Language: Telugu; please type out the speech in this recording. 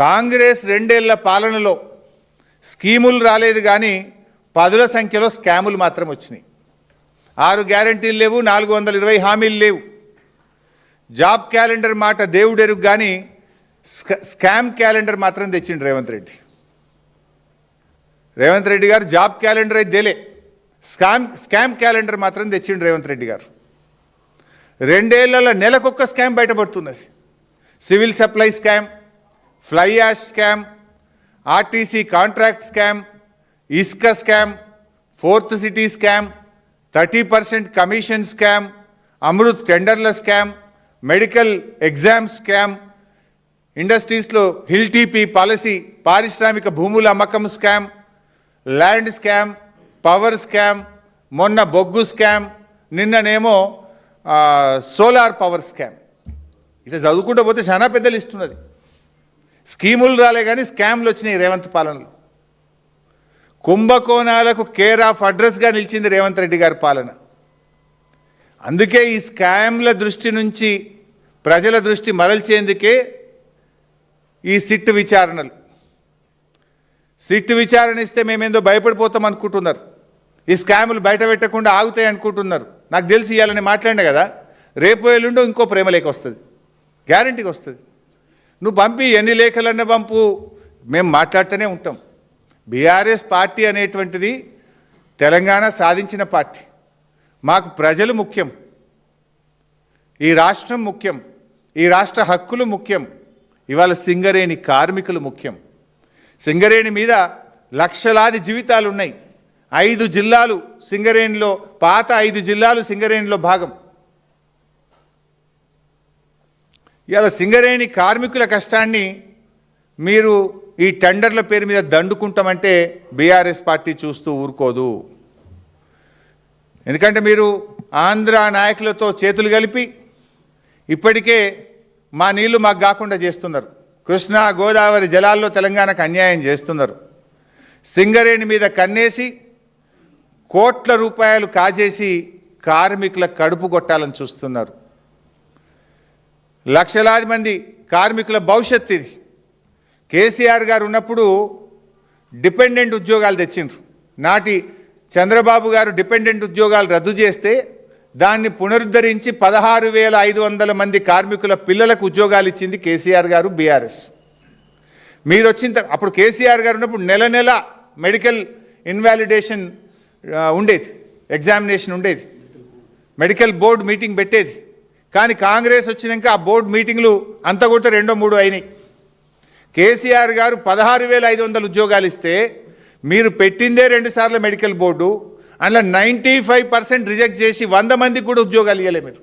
కాంగ్రెస్ 2 ఏళ్ల పాలనలో స్కీములు రాలేదు కానీ పదుల సంఖ్యలో స్కాములు మాత్రం వచ్చినాయి. 6 గ్యారెంటీలు లేవు, 420 హామీలు లేవు. జాబ్ క్యాలెండర్ మాట దేవుడెరుగు కానీ స్కామ్ క్యాలెండర్ మాత్రం తెచ్చిండు రేవంత్ రెడ్డి. రేవంత్ రెడ్డి గారు జాబ్ క్యాలెండర్ అయితే దేలే, స్కామ్ క్యాలెండర్ మాత్రం తెచ్చిండు రేవంత్ రెడ్డి గారు. 2 ఏళ్లలో నెలకొక్క స్కామ్ బయటపడుతున్నది. Civil supply scam, fly ash scam, RTC contract scam, ఇసుక scam, 4th city scam, 30% commission scam, Amrut టెండర్ల స్కామ్, మెడికల్ ఎగ్జామ్ స్కామ్, ఇండస్ట్రీస్లో హిల్ టీపీ పాలసీ, పారిశ్రామిక భూముల అమ్మకం scam, land scam, power scam, మొన్న బొగ్గు స్కామ్, నిన్ననేమో సోలార్ పవర్ స్కామ్. ఇట్లా చదువుకుంటూ పోతే చాలా పెద్ద లిస్ట్ ఉన్నది. స్కీములు రాలే కానీ స్కామ్లు వచ్చినాయి రేవంత్ పాలనలో. కుంభకోణాలకు కేర్ ఆఫ్ అడ్రస్గా నిలిచింది రేవంత్ రెడ్డి గారి పాలన. అందుకే ఈ స్కామ్ల దృష్టి నుంచి ప్రజల దృష్టి మరల్చేందుకే ఈ సిట్ విచారణలు. సిట్ విచారణ ఇస్తే మేమేందో భయపడిపోతాం అనుకుంటున్నారు. ఈ స్కాములు బయట పెట్టకుండా ఆగుతాయి అనుకుంటున్నారు. నాకు తెలిసి ఇవ్వాలని మాట్లాడినా కదా, రేపు ఎల్లుండో ఇంకో ప్రేమలేఖ వస్తుంది, గ్యారంటీగా వస్తుంది. నువ్వు పంపి ఎన్ని లేఖలన్నా పంపు, మేము మాట్లాడుతూనే ఉంటాం. బీఆర్ఎస్ పార్టీ అనేటువంటిది తెలంగాణ సాధించిన పార్టీ. మాకు ప్రజలు ముఖ్యం, ఈ రాష్ట్రం ముఖ్యం, ఈ రాష్ట్ర హక్కులు ముఖ్యం. ఇవాళ సింగరేణి కార్మికులు ముఖ్యం. సింగరేణి మీద లక్షలాది జీవితాలు ఉన్నాయి. 5 జిల్లాలు సింగరేణిలో, పాత 5 జిల్లాలు సింగరేణిలో భాగం. ఇవాళ సింగరేణి కార్మికుల కష్టాన్ని మీరు ఈ టెండర్ల పేరు మీద దండుకుంటామంటే బీఆర్ఎస్ పార్టీ చూస్తూ ఊరుకోదు. ఎందుకంటే మీరు ఆంధ్ర నాయకులతో చేతులు కలిపి ఇప్పటికే మా నీళ్లు మాకు కాకుండా చేస్తున్నారు. కృష్ణా గోదావరి జలాల్లో తెలంగాణకు అన్యాయం చేస్తున్నారు. సింగరేణి మీద కన్నేసి కోట్ల రూపాయలు కాజేసి కార్మికుల కడుపు కొట్టాలని చూస్తున్నారు. లక్షలాది మంది కార్మికుల భవిష్యత్తు ఇది. కేసీఆర్ గారు ఉన్నప్పుడు డిపెండెంట్ ఉద్యోగాలు తెచ్చిండ్రు. నాటి చంద్రబాబు గారు డిపెండెంట్ ఉద్యోగాలు రద్దు చేస్తే దాన్ని పునరుద్ధరించి 16,500 మంది కార్మికుల పిల్లలకు ఉద్యోగాలు ఇచ్చింది కేసీఆర్ గారు, బీఆర్ఎస్. మీరు వచ్చిన అప్పుడు కేసీఆర్ గారు ఉన్నప్పుడు నెల నెల మెడికల్ ఇన్వాలిడేషన్ ఉండేది, ఎగ్జామినేషన్ ఉండేది, మెడికల్ బోర్డు మీటింగ్ పెట్టేది. కానీ కాంగ్రెస్ వచ్చినాక ఆ బోర్డు మీటింగ్లు అంతా కూడా 2-3 అయినాయి. కేసీఆర్ గారు 16,500 ఉద్యోగాలు ఇస్తే మీరు పెట్టిందే 2 సార్లు మెడికల్ బోర్డు, అందులో 95% రిజెక్ట్ చేసి 100 మందికి కూడా ఉద్యోగాలు ఇవ్వలే మీరు.